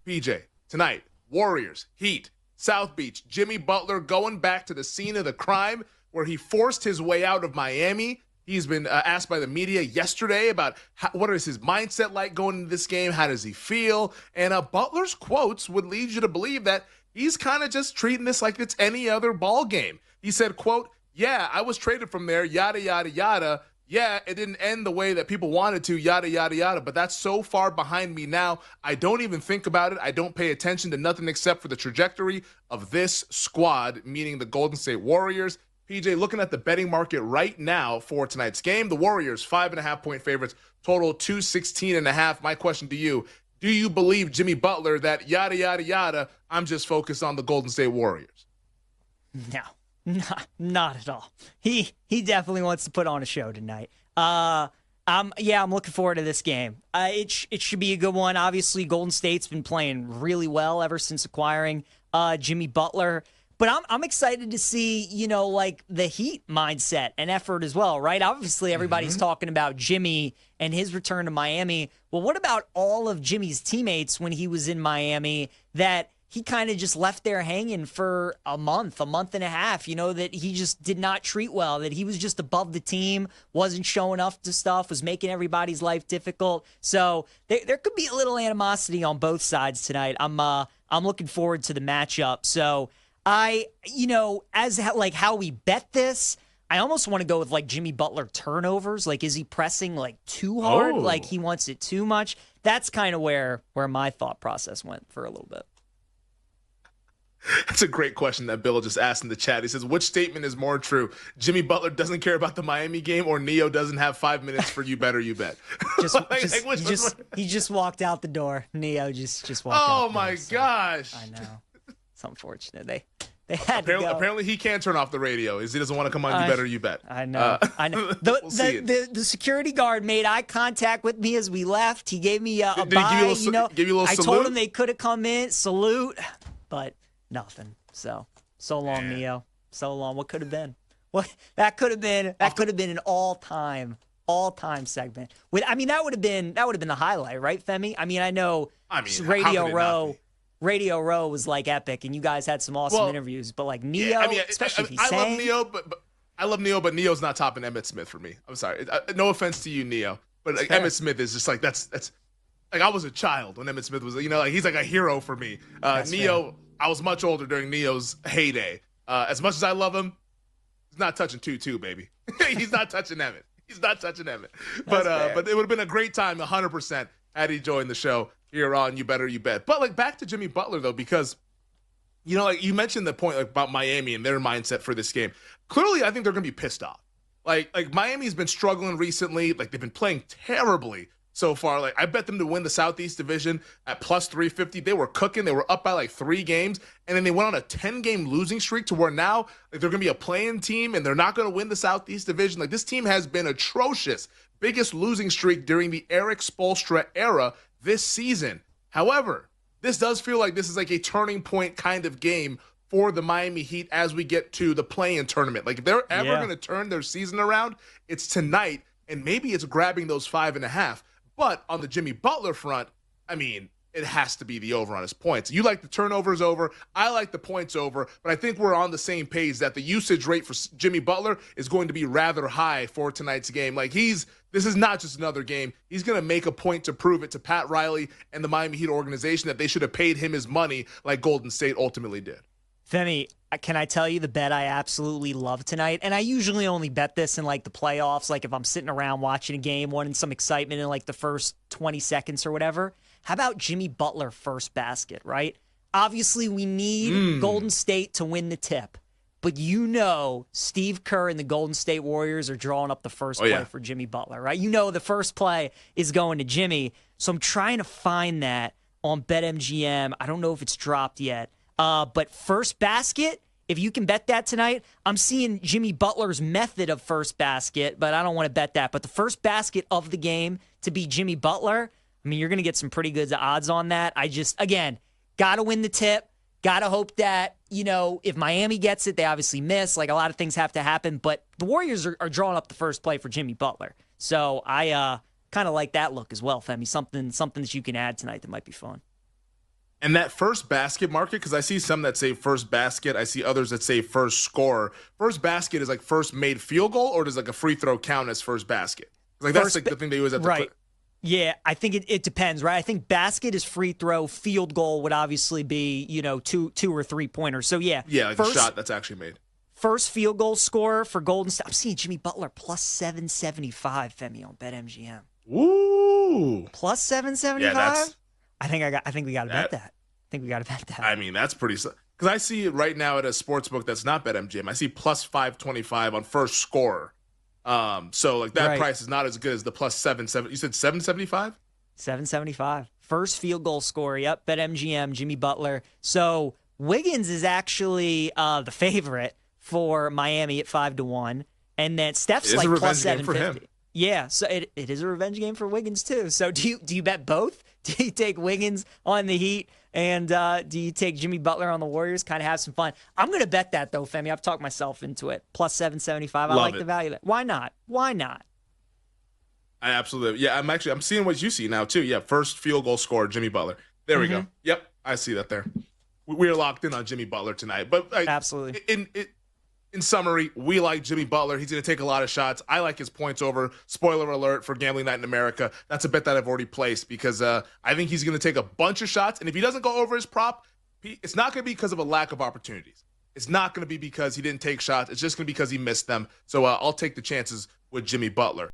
BJ, tonight, Warriors, Heat, South Beach, Jimmy Butler going back to the scene of the crime where he forced his way out of Miami. He's been asked by the media yesterday about what is his mindset like going into this game? How does he feel? And Butler's quotes would lead you to believe that he's kind of just treating this like it's any other ball game. He said, quote, yeah, I was traded from there, yada, yada, yada. Yeah, it didn't end the way that people wanted to, yada, yada, yada. But that's so far behind me now. I don't even think about it. I don't pay attention to nothing except for the trajectory of this squad, meaning the Golden State Warriors. PJ, looking at the betting market right now for tonight's game, the Warriors, 5.5-point favorites, total 216.5. My question to you, do you believe Jimmy Butler that yada, yada, yada, I'm just focused on the Golden State Warriors? No, not at all. He definitely wants to put on a show tonight. I'm looking forward to this game. It should be a good one. Obviously, Golden State's been playing really well ever since acquiring Jimmy Butler. But I'm excited to see, the Heat mindset and effort as well, right? Obviously, everybody's talking about Jimmy and his return to Miami. Well, what about all of Jimmy's teammates when he was in Miami that he kind of just left there hanging for a month and a half, that he just did not treat well, that he was just above the team, wasn't showing up to stuff, was making everybody's life difficult. So there could be a little animosity on both sides tonight. I'm looking forward to the matchup. So how we bet this, I almost want to go with Jimmy Butler turnovers. Is he pressing too hard? Like he wants it too much? That's kind of where my thought process went for a little bit. That's a great question that Bill just asked in the chat. He says, which statement is more true? Jimmy Butler doesn't care about the Miami game, or Neo doesn't have 5 minutes for you bet or you bet? He just walked out the door. Neo just walked out. Oh, my gosh. I know. It's unfortunate. They had to go. Apparently he can't turn off the radio. He doesn't want to come on You Bet or You Bet. I know. The security guard made eye contact with me as we left. He gave me a bye. Give you a little I salute? told him they could have come in, salute, but nothing. So long, Neo. So long. What could have been? That could have been an all-time segment. That would have been the highlight, right, Femi? I know Radio Row was epic, and you guys had some awesome interviews. But Neo, especially I love Neo, but Neo's not topping Emmitt Smith for me. I'm sorry. No offense to you, Neo, but Emmitt Smith is just that's I was a child when Emmitt Smith was he's a hero for me. Neo, fair. I was much older during Neo's heyday. As much as I love him, he's not touching 2-2, baby. He's not touching Emmitt. He's not touching Emmitt. But it would have been a great time, 100%, had he joined the show here on You Bet or You Bet. But back to Jimmy Butler though, because you mentioned the point about Miami and their mindset for this game. Clearly, I think they're gonna be pissed off. Miami's been struggling recently. They've been playing terribly so far. I bet them to win the Southeast Division at plus 350. They were cooking. They were up by 3 games, and then they went on a 10-game losing streak to where now they're going to be a playing team, and they're not going to win the Southeast Division. This team has been atrocious. Biggest losing streak during the Eric Spoelstra era this season. However, this does feel like this is a turning point kind of game for the Miami Heat as we get to the play-in tournament. If they're ever going to turn their season around, it's tonight, and maybe it's grabbing those 5.5. But on the Jimmy Butler front, it has to be the over on his points. You like the turnovers over. I like the points over. But I think we're on the same page that the usage rate for Jimmy Butler is going to be rather high for tonight's game. This is not just another game. He's going to make a point to prove it to Pat Riley and the Miami Heat organization that they should have paid him his money like Golden State ultimately did. Femi, can I tell you the bet I absolutely love tonight? And I usually only bet this in the playoffs, if I'm sitting around watching a game, wanting some excitement in the first 20 seconds or whatever. How about Jimmy Butler first basket, right? Obviously, we need Golden State to win the tip. But Steve Kerr and the Golden State Warriors are drawing up the first play for Jimmy Butler, right? The first play is going to Jimmy. So I'm trying to find that on BetMGM. I don't know if it's dropped yet. But first basket, if you can bet that tonight, I'm seeing Jimmy Butler's method of first basket, but I don't want to bet that. But the first basket of the game to be Jimmy Butler, you're going to get some pretty good odds on that. Again, got to win the tip. Got to hope that, if Miami gets it, they obviously miss. A lot of things have to happen. But the Warriors are drawing up the first play for Jimmy Butler. So I kind of like that look as well, Femi. Something that you can add tonight that might be fun. And that first basket market, because I see some that say first basket, I see others that say first score. First basket is like first made field goal, or does like a free throw count as first basket? Like that's like the thing they use at the right. Yeah, I think it depends, right? I think basket is free throw, field goal would obviously be, two or 3 pointers. So yeah, like first, a shot that's actually made. First field goal scorer for Golden State. I'm seeing Jimmy Butler plus 775, Femi, on BetMGM. Ooh, plus 775. Yeah, I think we got to bet that. I think we got to bet that. I mean, that's pretty. Because I see it right now at a sports book that's not BetMGM. I see plus 525 on first scorer. So like that price is not as good as the plus 770. You said 775? 775. First field goal scorer. Yep, BetMGM, Jimmy Butler. So Wiggins is actually the favorite for Miami at 5-1, and then Steph's like plus 750. Yeah, so it is a revenge game for Wiggins too. So do you bet both? Do you take Wiggins on the Heat, and do you take Jimmy Butler on the Warriors? Kind of have some fun. I'm going to bet that though, Femi. I've talked myself into it. Plus 775. I like the value of that. Why not? Why not? I absolutely. Yeah, I'm seeing what you see now too. Yeah, first field goal scorer, Jimmy Butler. There we go. Yep, I see that there. We are locked in on Jimmy Butler tonight. But absolutely. In summary, we like Jimmy Butler. He's going to take a lot of shots. I like his points over. Spoiler alert for Gambling Night in America. That's a bet that I've already placed because I think he's going to take a bunch of shots. And if he doesn't go over his prop, it's not going to be because of a lack of opportunities. It's not going to be because he didn't take shots. It's just going to be because he missed them. So I'll take the chances with Jimmy Butler.